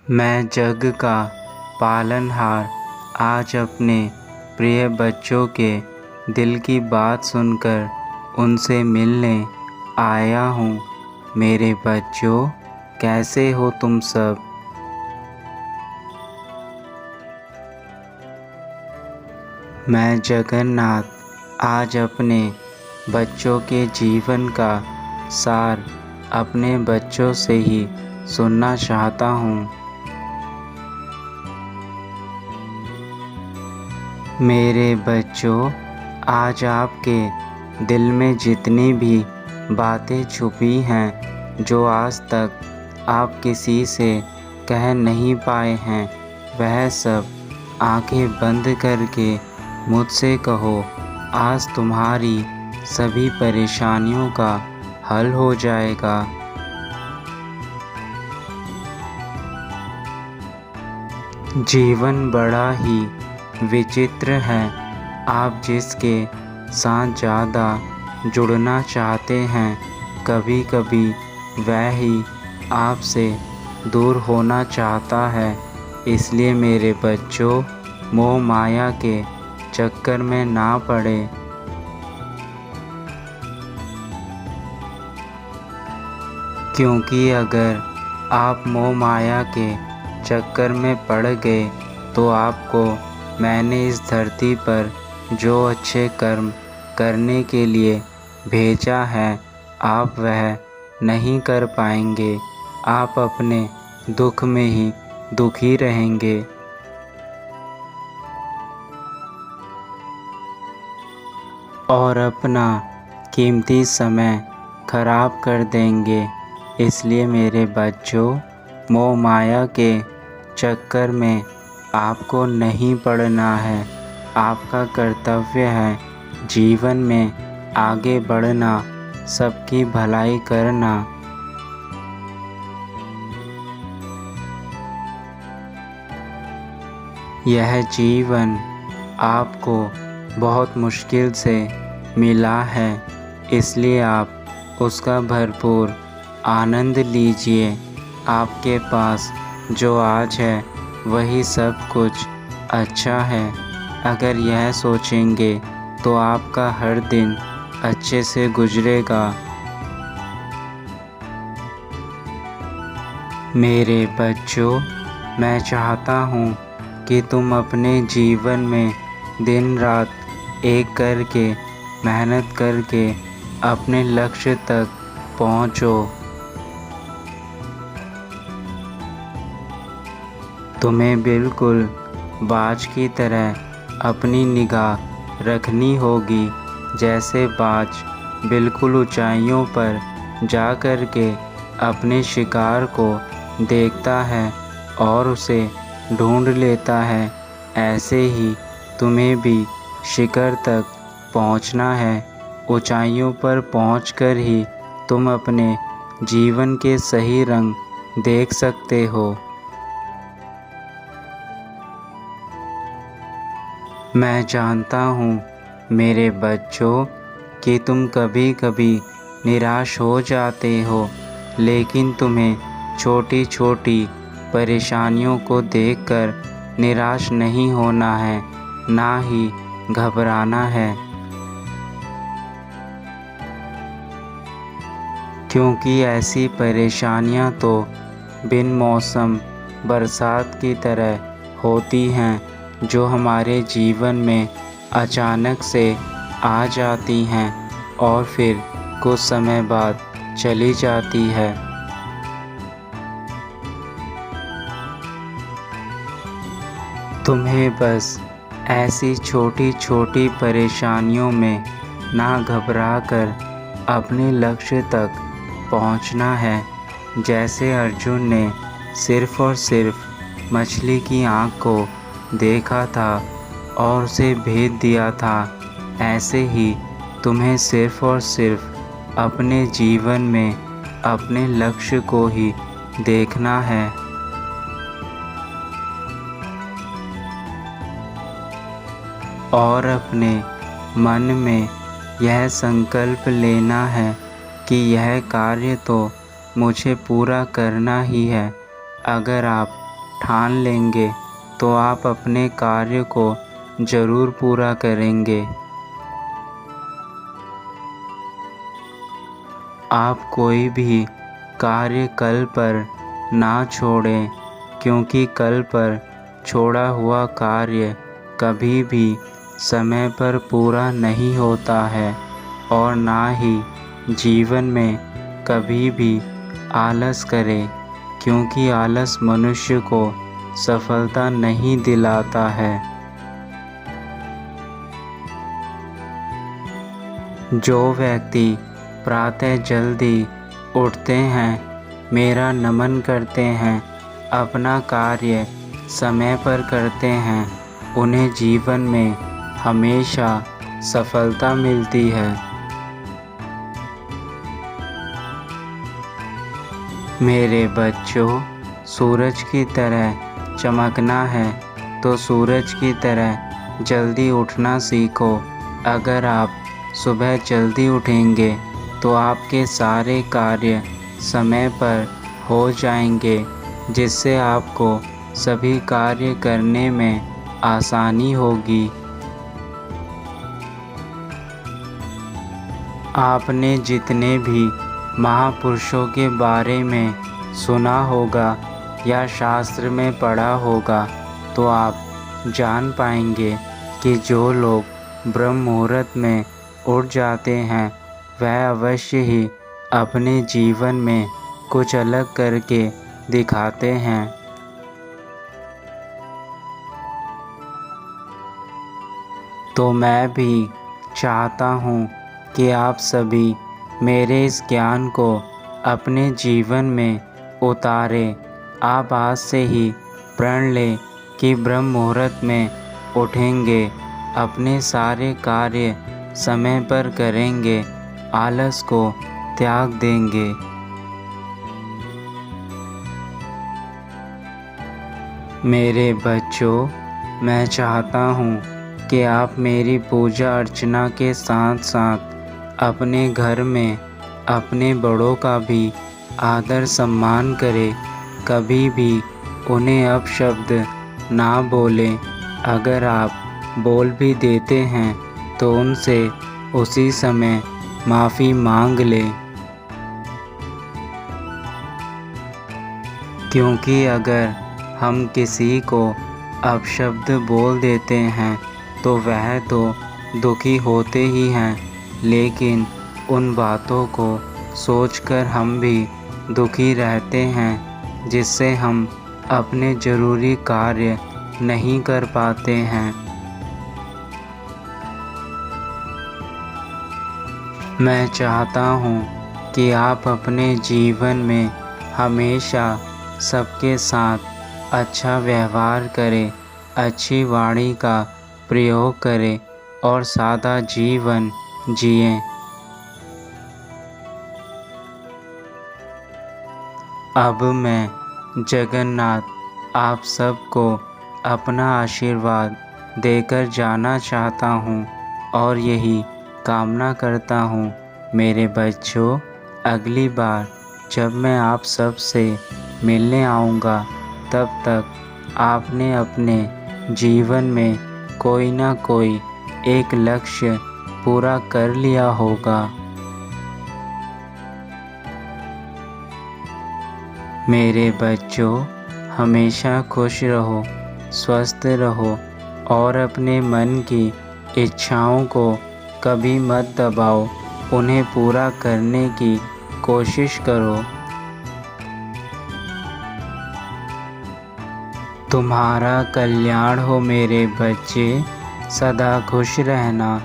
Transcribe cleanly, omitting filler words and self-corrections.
मैं जग का पालनहार आज अपने प्रिय बच्चों के दिल की बात सुनकर उनसे मिलने आया हूँ। मेरे बच्चों, कैसे हो तुम सब? मैं जगन्नाथ आज अपने बच्चों के जीवन का सार अपने बच्चों से ही सुनना चाहता हूँ। मेरे बच्चों, आज आपके दिल में जितनी भी बातें छुपी हैं, जो आज तक आप किसी से कह नहीं पाए हैं, वह सब आंखें बंद करके मुझसे कहो। आज तुम्हारी सभी परेशानियों का हल हो जाएगा। जीवन बड़ा ही विचित्र है। आप जिसके साथ ज़्यादा जुड़ना चाहते हैं, कभी कभी वह ही आपसे दूर होना चाहता है। इसलिए मेरे बच्चों, मोह माया के चक्कर में ना पड़े। क्योंकि अगर आप मोह माया के चक्कर में पड़ गए तो आपको मैंने इस धरती पर जो अच्छे कर्म करने के लिए भेजा है, आप वह नहीं कर पाएंगे। आप अपने दुख में ही दुखी रहेंगे। और अपना कीमती समय खराब कर देंगे। इसलिए मेरे बच्चों, मोह माया के चक्कर में आपको नहीं पड़ना है। आपका कर्तव्य है जीवन में आगे बढ़ना, सबकी भलाई करना। यह जीवन आपको बहुत मुश्किल से मिला है, इसलिए आप उसका भरपूर आनंद लीजिए। आपके पास जो आज है वही सब कुछ अच्छा है। अगर यह सोचेंगे तो आपका हर दिन अच्छे से गुजरेगा। मेरे बच्चों, मैं चाहता हूँ कि तुम अपने जीवन में दिन रात एक करके मेहनत करके अपने लक्ष्य तक पहुँचो। तुम्हें बिल्कुल बाज की तरह अपनी निगाह रखनी होगी। जैसे बाज बिल्कुल ऊंचाइयों पर जा कर के अपने शिकार को देखता है और उसे ढूंढ लेता है, ऐसे ही तुम्हें भी शिखर तक पहुंचना है। ऊंचाइयों पर पहुंचकर ही तुम अपने जीवन के सही रंग देख सकते हो। मैं जानता हूँ मेरे बच्चों कि तुम कभी कभी निराश हो जाते हो, लेकिन तुम्हें छोटी छोटी परेशानियों को देखकर निराश नहीं होना है, ना ही घबराना है। क्योंकि ऐसी परेशानियाँ तो बिन मौसम बरसात की तरह होती हैं, जो हमारे जीवन में अचानक से आ जाती हैं और फिर कुछ समय बाद चली जाती है। तुम्हें बस ऐसी छोटी छोटी परेशानियों में ना घबरा कर अपने लक्ष्य तक पहुंचना है। जैसे अर्जुन ने सिर्फ़ और सिर्फ मछली की आँख को देखा था और उसे भेद दिया था, ऐसे ही तुम्हें सिर्फ़ और सिर्फ अपने जीवन में अपने लक्ष्य को ही देखना है। और अपने मन में यह संकल्प लेना है कि यह कार्य तो मुझे पूरा करना ही है। अगर आप ठान लेंगे तो आप अपने कार्य को जरूर पूरा करेंगे। आप कोई भी कार्य कल पर ना छोड़ें, क्योंकि कल पर छोड़ा हुआ कार्य कभी भी समय पर पूरा नहीं होता है, और ना ही जीवन में कभी भी आलस करें, क्योंकि आलस मनुष्य को सफलता नहीं दिलाता है। जो व्यक्ति प्रातः जल्दी उठते हैं, मेरा नमन करते हैं, अपना कार्य समय पर करते हैं, उन्हें जीवन में हमेशा सफलता मिलती है। मेरे बच्चों, सूरज की तरह चमकना है तो सूरज की तरह जल्दी उठना सीखो। अगर आप सुबह जल्दी उठेंगे तो आपके सारे कार्य समय पर हो जाएंगे, जिससे आपको सभी कार्य करने में आसानी होगी। आपने जितने भी महापुरुषों के बारे में सुना होगा या शास्त्र में पढ़ा होगा, तो आप जान पाएंगे कि जो लोग ब्रह्म मुहूर्त में उठ जाते हैं, वह अवश्य ही अपने जीवन में कुछ अलग करके दिखाते हैं। तो मैं भी चाहता हूँ कि आप सभी मेरे इस ज्ञान को अपने जीवन में उतारें। आप आज से ही प्रण लें कि ब्रह्म मुहूर्त में उठेंगे, अपने सारे कार्य समय पर करेंगे, आलस को त्याग देंगे। मेरे बच्चों, मैं चाहता हूँ कि आप मेरी पूजा अर्चना के साथ साथ अपने घर में अपने बड़ों का भी आदर सम्मान करें। कभी भी उन्हें अपशब्द ना बोलें। अगर आप बोल भी देते हैं तो उनसे उसी समय माफ़ी मांग लें, क्योंकि अगर हम किसी को अपशब्द बोल देते हैं तो वह तो दुखी होते ही हैं, लेकिन उन बातों को सोचकर हम भी दुखी रहते हैं, जिससे हम अपने ज़रूरी कार्य नहीं कर पाते हैं। मैं चाहता हूँ कि आप अपने जीवन में हमेशा सबके साथ अच्छा व्यवहार करें, अच्छी वाणी का प्रयोग करें और सादा जीवन जिएं। अब मैं जगन्नाथ आप सबको अपना आशीर्वाद देकर जाना चाहता हूँ और यही कामना करता हूँ मेरे बच्चों, अगली बार जब मैं आप सब से मिलने आऊँगा, तब तक आपने अपने जीवन में कोई ना कोई एक लक्ष्य पूरा कर लिया होगा। मेरे बच्चों, हमेशा खुश रहो, स्वस्थ रहो और अपने मन की इच्छाओं को कभी मत दबाओ, उन्हें पूरा करने की कोशिश करो। तुम्हारा कल्याण हो मेरे बच्चे, सदा खुश रहना।